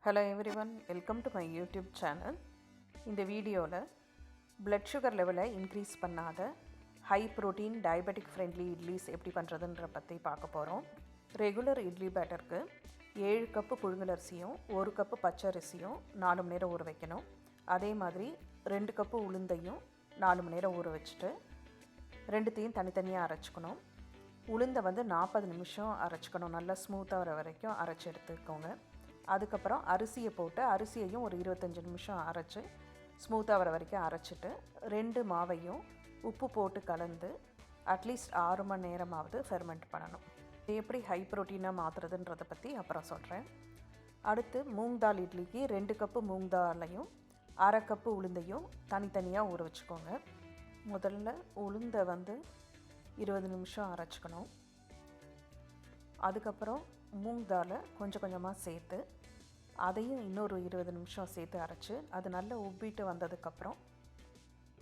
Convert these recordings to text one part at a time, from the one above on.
Hello everyone, welcome to my YouTube channel. இந்த வீடியோவில் blood sugar லெவலை இன்க்ரீஸ் பண்ணாத high protein diabetic friendly idlis எப்படி பண்ணுறதுன்ற பற்றி பார்க்க போகிறோம். ரெகுலர் இட்லி பேட்டருக்கு 7 கப்பு புழுங்கலரிசியும் 1 கப்பு பச்சரிசியும் 4 மணி நேரம் ஊற வைக்கணும். அதே மாதிரி 2 கப்பு உளுந்தையும் 4 மணி நேரம் ஊற வச்சுட்டு ரெண்டுத்தையும் தனித்தனியாக அரைச்சிக்கணும். உளுந்தை 40 நிமிஷம் அரைச்சிக்கணும். நல்லா ஸ்மூத்தாக வர வரைக்கும் அரைச்சி எடுத்துக்கோங்க. அதுக்கப்புறம் அரிசியை போட்டு அரிசியையும் ஒரு 25 நிமிஷம் அரைச்சி ஸ்மூத்தாக வர வரைக்கும் அரைச்சிட்டு 2 மாவையும் உப்பு போட்டு கலந்து அட்லீஸ்ட் 6 மணி நேரமாவது ஃபெர்மெண்ட் பண்ணணும். இது எப்படி ஹை ப்ரோட்டீனாக மாற்றுறதுன்றதை பற்றி அப்புறம் சொல்கிறேன். அடுத்து மூங் தால் இட்லிக்கு 2 கப்பு மூங் தாலையும் 1/2 கப்பு உளுந்தையும் தனித்தனியாக ஊற வச்சுக்கோங்க. முதல்ல உளுந்தை 20 நிமிஷம் அரைச்சிக்கணும். அதுக்கப்புறம் மூங் தாலை கொஞ்சம் கொஞ்சமாக சேர்த்து அதையும் இன்னொரு 20 நிமிஷம் சேர்த்து அரைச்சி அது நல்லா உப்பிட்டு வந்ததுக்கப்புறம்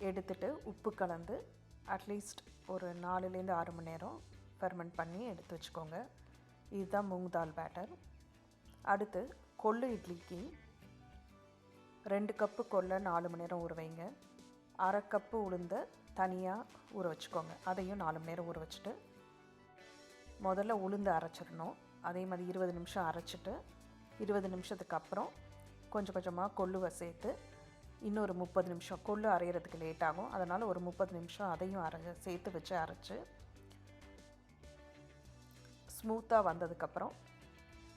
எடுத்துட்டு உப்பு கலந்து அட்லீஸ்ட் ஒரு 4லேருந்து 6 மணி நேரம் ஃபெர்மெண்ட் பண்ணி எடுத்து வச்சுக்கோங்க. இதுதான் மூங் தால் பேட்டர். அடுத்து கொள்ளு இட்லிக்கு 2 கப்பு கொள்ளை 4 மணி நேரம் ஊற வைங்க. 1/2 கப்பு உளுந்தை தனியாக ஊற வச்சுக்கோங்க. அதையும் 4 மணி நேரம் ஊற வச்சுட்டு முதல்ல உளுந்து அரைச்சிடணும். அதே மாதிரி 20 நிமிஷம் அரைச்சிட்டு 20 நிமிஷத்துக்கு அப்புறம் கொஞ்சம் கொஞ்சமாக கொள்ளுவை சேர்த்து இன்னொரு 30 நிமிஷம், கொள்ளு அரைகிறதுக்கு லேட் ஆகும், அதனால் ஒரு 30 நிமிஷம் அதையும் சேர்த்து வச்சு அரைச்சி ஸ்மூத்தாக வந்ததுக்கப்புறம்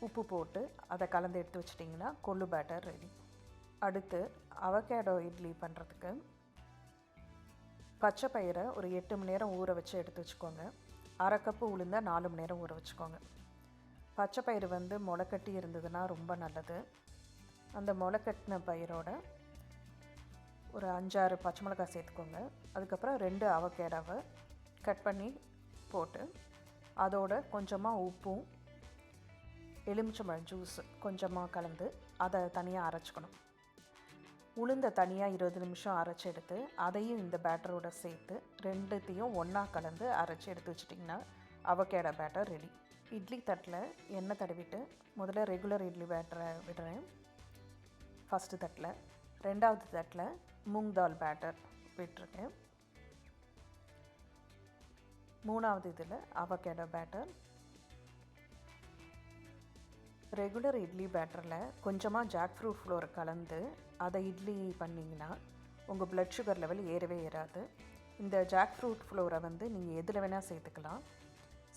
உப்பு போட்டு அதை கலந்து எடுத்து வச்சிட்டிங்கன்னா கொள்ளு பேட்டர் ரெடி. அடுத்து அவகேடோ இட்லி பண்ணுறதுக்கு பச்சை பயிரை ஒரு 8 மணி நேரம் ஊற வச்சு எடுத்து வச்சுக்கோங்க. 1/2 கப்பு உளுந்த 4 மணி நேரம் ஊற வச்சுக்கோங்க. பச்சை பயிறு முளைக்கட்டி இருந்ததுன்னா ரொம்ப நல்லது. அந்த முளைக்கட்டின பயிரோட ஒரு 5-6 பச்சை மிளகாய் சேர்த்துக்கோங்க. அதுக்கப்புறம் 2 அவகேடாவை கட் பண்ணி போட்டு அதோட கொஞ்சமாக உப்பும் எலுமிச்சம்பழம் ஜூஸ் கொஞ்சமாக கலந்து அதை தனியாக அரைச்சிக்கணும். உளுந்தை தனியாக 20 நிமிஷம் அரைச்சி எடுத்து அதையும் இந்த பேட்டரோட சேர்த்து ரெண்டுத்தையும் ஒன்றா கலந்து அரைச்சி எடுத்து வச்சிட்டிங்கன்னா அவகேடோ பேட்டர் ரெடி. இட்லி தட்டில் எண்ணெய் தடவிட்டு முதல்ல ரெகுலர் இட்லி பேட்டரை விடுறேன் ஃபஸ்ட்டு தட்டில். 2வது தட்டில் மூங் தால் பேட்டர் விட்டுருக்கேன். 3வது இதில் அவகேடோ பேட்டர். ரெகுலர் இட்லி பேட்டரில் கொஞ்சமாக ஜாக் ஃப்ரூட் ஃப்ளோர் கலந்து அதை இட்லி பண்ணிங்கன்னா உங்கள் ப்ளட் சுகர் லெவல் ஏறவே ஏறாது. இந்த ஜாக் ஃப்ரூட் ஃப்ளோரை நீங்கள் எதில் வேணால் சேர்த்துக்கலாம்.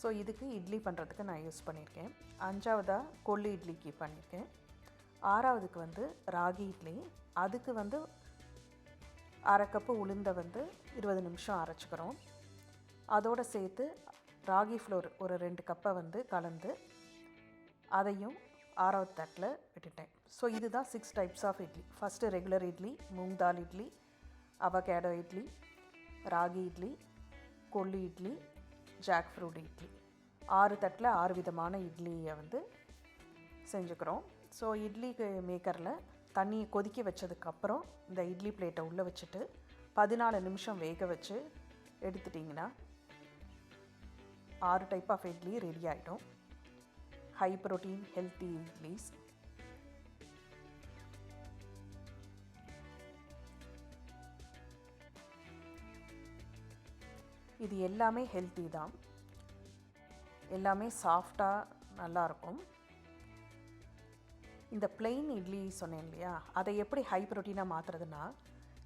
ஸோ இதுக்கு இட்லி பண்ணுறதுக்கு நான் யூஸ் பண்ணியிருக்கேன். 5வதாக கொள்ளு இட்லிக்கு பண்ணியிருக்கேன். 6வதுக்கு ராகி இட்லி. அதுக்கு 1/2 கப்பு உளுந்தை 20 நிமிஷம் அரைச்சிக்கிறோம். அதோடு சேர்த்து ராகி ஃப்ளோர் ஒரு 2 கப்பை கலந்து அதையும் 6வது தட்டில் விட்டுட்டேன். ஸோ இதுதான் 6 types of idli. First regular idli, moong dal idli, avocado idli, ragi idli, கொள்ளு இட்லி, ஜாக் ஃப்ரூட் இட்லி. 6 தட்டில் 6 விதமான இட்லியை செஞ்சுக்கிறோம். ஸோ இட்லி மேக்கரில் தண்ணியை கொதிக்க வச்சதுக்கப்புறம் இந்த இட்லி பிளேட்டை உள்ளே வச்சுட்டு 14 நிமிஷம் வேக வச்சு எடுத்துட்டிங்கன்னா 6 டைப் ஆஃப் இட்லி ரெடி ஆகிடும். High protein healthy idlis. இது எல்லாமே ஹெல்த்தி தான். எல்லாமே சாஃப்டாக நல்லாயிருக்கும். இந்த பிளெயின் இட்லி சொன்னேன் இல்லையா, அதை எப்படி ஹை ப்ரோட்டீனாக மாற்றுறதுன்னா,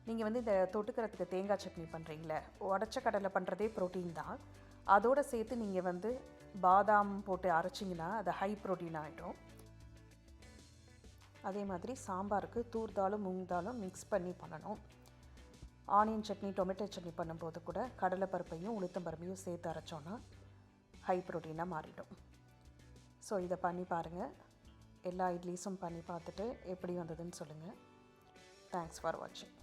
நீங்கள் இந்த தொட்டுக்கிறதுக்கு தேங்காய் சட்னி பண்ணுறீங்களே, உடச்ச கடலை பண்ணுறதே ப்ரோட்டீன் தான். அதோடு சேர்த்து நீங்கள் பாதாம் போட்டு அரைச்சிங்கன்னா அது ஹை ப்ரோட்டீன் ஆகிடும். அதே மாதிரி சாம்பாருக்கு தூர் தாலும் மூங் தாலும் மிக்ஸ் பண்ணி பண்ணணும். ஆனியன் சட்னி, டொமேட்டோ சட்னி பண்ணும்போது கூட கடலைப்பருப்பையும் உளுத்தம்பருப்பையும் சேர்த்து அரைச்சோன்னா ஹை ப்ரோட்டீனாக மாறிடும். ஸோ இதை பண்ணி பாருங்கள். எல்லா இட்லிஸும் பண்ணி பார்த்துட்டு எப்படி வந்ததுன்னு சொல்லுங்கள். தேங்க்ஸ் ஃபார் வாட்சிங்.